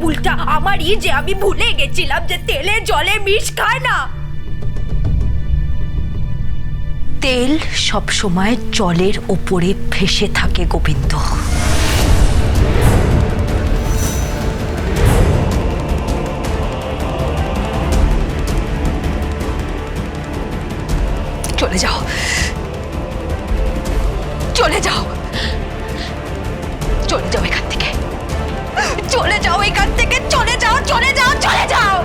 ভুলটা আমারই যে আমি ভুলে গেছিলাম যে তেলে জলে মিশ খায় না। তেল সব সময় জলের উপরে ভেসে থাকে গোবিন্দ। চলে যাও, চলে যাও, চলে যাও এখান থেকে, চলে যাও এখান থেকে, চলে যাও, চলে যাও, চলে যাও।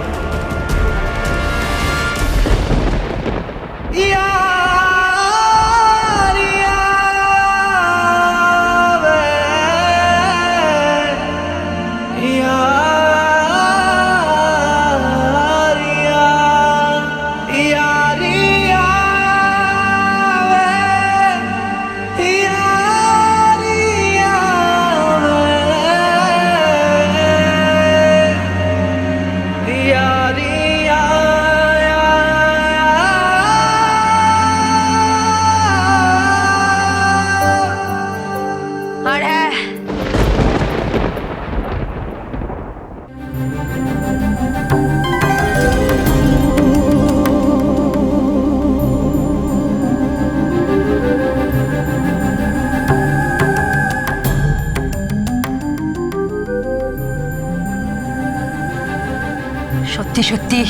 সত্যি সত্যি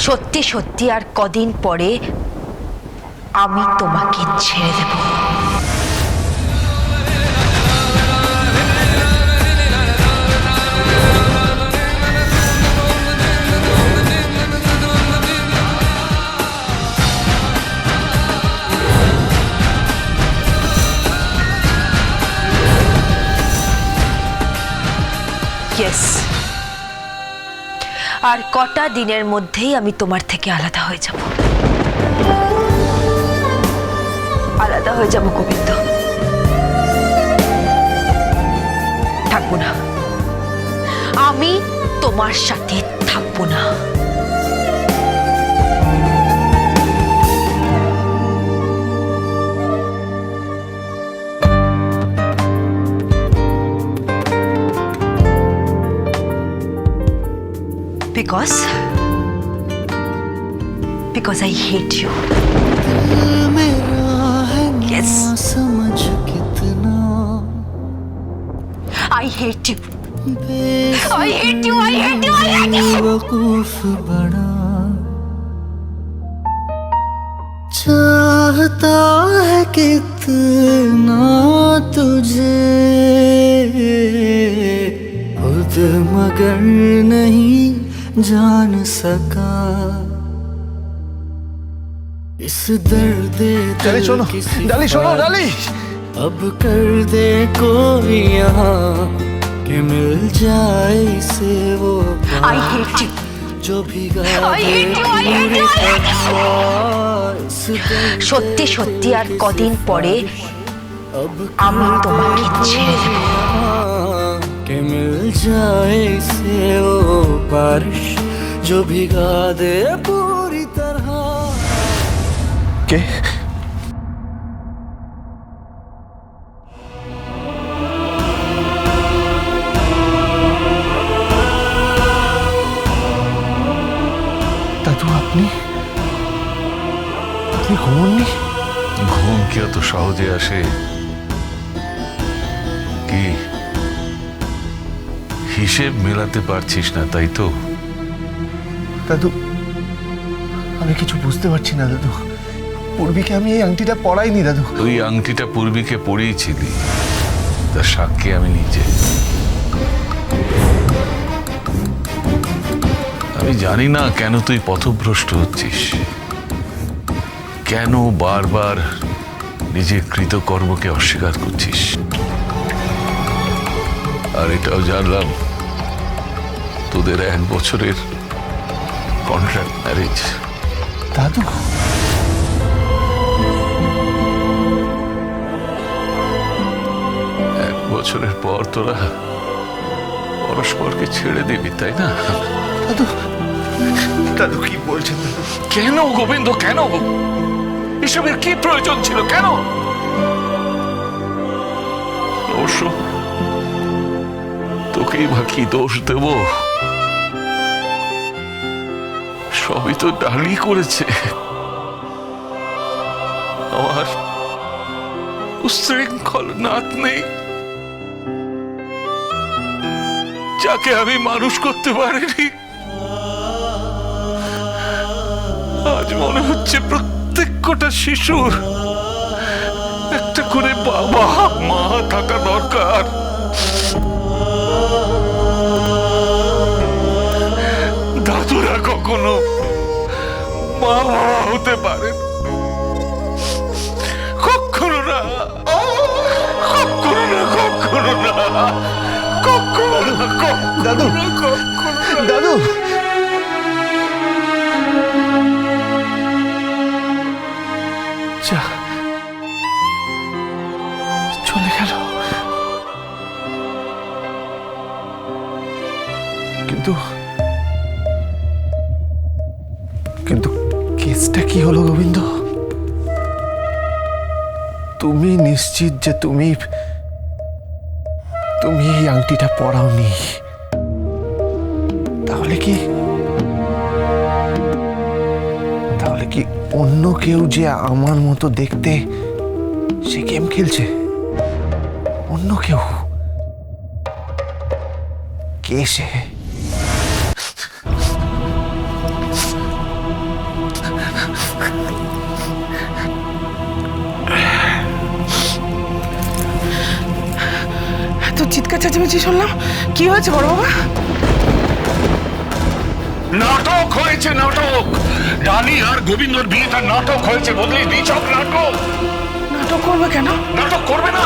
সত্যি সত্যি আর কদিন পরে আমি তোমাকে ছেড়ে দেব। ইয়েস, আর কটা দিনের মধ্যেই আমি তোমার থেকে আলাদা হয়ে যাব, আলাদা হয়ে যাব গোবিন্দ। থাকবো না, আমি তোমার সাথে থাকবো না। Because I hate you. Yes. I hate you. I hate you. I hate you. I hate you. चाहता है कितना तुझे खुद मगर नहीं जान सका इस दर्द डाली सुनो, डाली सुनो, डाली अब कर दे कोई यहाँ कि मिल जाए इसे वो I hate you. जो भी I hate you. I hate you. I hate you. সত্যি সত্যি আর কদিন পরে আমি তোমাকে ছেড়ে দেব। कि मिल जाए से वो बारिश जो भिगा दे पूरी तरह। के দাদু, আপনি ঘুমোননি? ঘুম কি এত সহজে আসে? কি হিসেব মেলাতে পারছিস না, তাই তো? দাদু, আমি কিছু বুঝতে পারছি না দাদু। পূর্বীকে আমি এই আংটিটা পরাইনি দাদু। তুই আংটিটা পূর্বীকে পরিয়েছিলি, তার সাক্ষী আমি নিজে। আমি জানি না কেন তুই পথভ্রষ্ট হচ্ছিস, কেন বারবার নিজের কৃতকর্মকে অস্বীকার করছিস। আর এটাও জানলাম তোদের 1 বছরের কন্ট্রাক্ট ম্যারেজ। দাদু, 1 বছরের পর তোরা পরস্পরকে ছেড়ে দিবি, তাই না? দাদু, দাদু কি বলছেন দাদু? কেন গোবিন্দ, কেন? এসবের কি প্রয়োজন ছিল? কেন? অবশ্য তোকেই বা কি দোষ দেব? সবই তো ডালি করেছে। আমার উশৃঙ্খল নাত নেই, যাকে আমি মানুষ করতে পারিনি। আজ মনে হচ্ছে প্রত্যেক কটা শিশুর একটা করে বাবা মা থাকা দরকার। দাদুরা কখনো মা বাবা হতে পারে কখনো না, কখনো না, কখনো না, কখনো না, দাদু, কখনো না। দাদু, যা চলে গেল। কিন্তু কিন্তু কেসটা কি হলো গোবিন্দ? তুমি নিশ্চিত যে তুমি এই আংটিটা পরাওনি? তাহলে কি অন্য কেউ যে আমার মতো দেখতে সে গেম খেলছে? অন্য কেউ? কে সে? এত চিৎকার চেঁচামেচি শুনলাম, কি হয়েছে বড় বাবা? নাটক হয়েছে, নাটক। ডালি আর গোবিন্দর বিয়েটা নাটক হয়েছে, বদলে নিছক নাটক। নাটক করবে কেন? নাটক করবে না?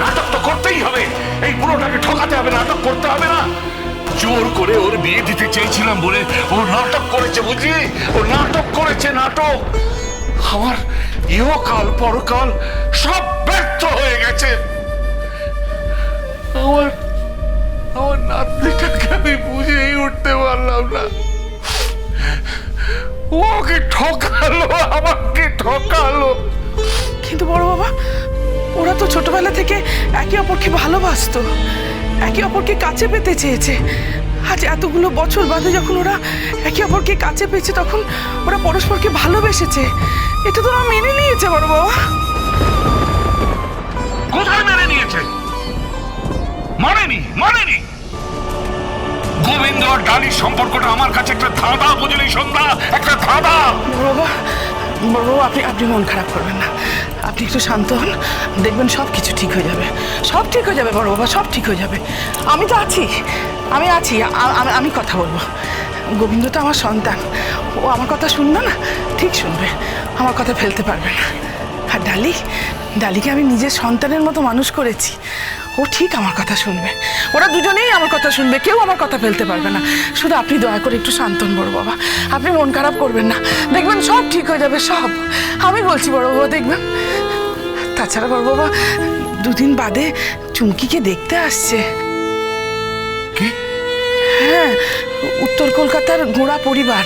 নাটক তো করতেই হবে। এই বুড়োটাকে ঠকাতে হবে, নাটক করতে হবে না? জোর করে ওর বিয়ে দিতে চেয়েছিলাম বলে ও নাটক করেছে, বুঝলি? ও নাটক করেছে, নাটক। আমার ইহকাল পরকাল সব ব্যর্থ হয়ে গেছে। আমার নাতনিটাকে আমি বুঝেই উঠতে পারলাম না। ওকে ঠকালো, আমাকে ঠকালো। কিন্তু বড় বাবা, ওরা তো ছোটবেলা থেকে একে অপরকে ভালোবাসতো, একে অপরকে কাছে পেতে চেয়েছে। আজ এতগুলো বছর বাদে যখন ওরা একে অপরকে কাছে পেয়েছে, তখন ওরা পরস্পরকে ভালোবেসেছে। এটা তো ওরা মেনে নিয়েছে বড় বাবা। কোথায় মেনে নিয়েছে? মানেনি। গোবিন্দ আর ডালির সম্পর্কটা আমার কাছে একটা ধাঁধা, বুঝলি সন্ধ্যা? একটা ধাঁধা। বড় বাবা, আপনি মন খারাপ করবেন না। আপনি একটু শান্ত হন, দেখবেন সব কিছু ঠিক হয়ে যাবে। সব ঠিক হয়ে যাবে বড় বাবা, সব ঠিক হয়ে যাবে। আমি তো আছি, আমি কথা বলবো। গোবিন্দ তো আমার সন্তান, ও আমার কথা শুনবে না? ঠিক শুনবে, আমার কথা ফেলতে পারবে না। আর ডালিকে আমি নিজের সন্তানের মতো মানুষ করেছি, ও ঠিক আমার কথা শুনবে। ওরা দুজনেই আমার কথা শুনবে, কেউ আমার কথা ফেলতে পারবে না। শুধু আপনি দয়া করে একটু শান্ত হন বড় বাবা, আপনি মন খারাপ করবেন না, দেখবেন সব ঠিক হয়ে যাবে। সব আমি বলছি বড় বাবা, দেখবেন। তাছাড়া বড় বাবা, দুদিন বাদে চুমকিকে দেখতে আসছে। কি? হ্যাঁ, উত্তর কলকাতার গোড়া পরিবার।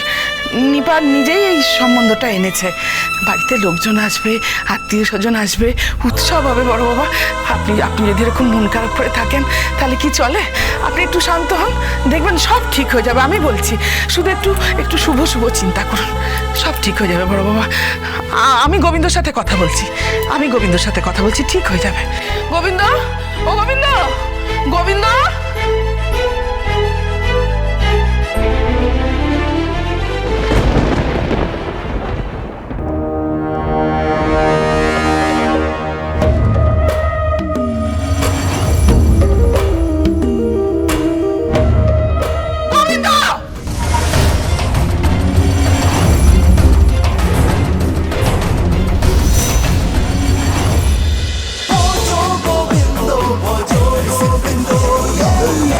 নিপার নিজেই এই সম্বন্ধটা এনেছে। বাড়িতে লোকজন আসবে, আত্মীয় স্বজন আসবে, উৎসব হবে বড় বাবা। আপনি যদি এরকম মন খারাপ করে থাকেন তাহলে কি চলে? আপনি একটু শান্ত হন, দেখবেন সব ঠিক হয়ে যাবে। আমি বলছি, শুধু একটু শুভ চিন্তা করুন, সব ঠিক হয়ে যাবে বড় বাবা। আমি গোবিন্দর সাথে কথা বলছি, ঠিক হয়ে যাবে। গোবিন্দ, ও Govinda, Govinda.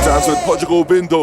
Dance with Portugal Bindo.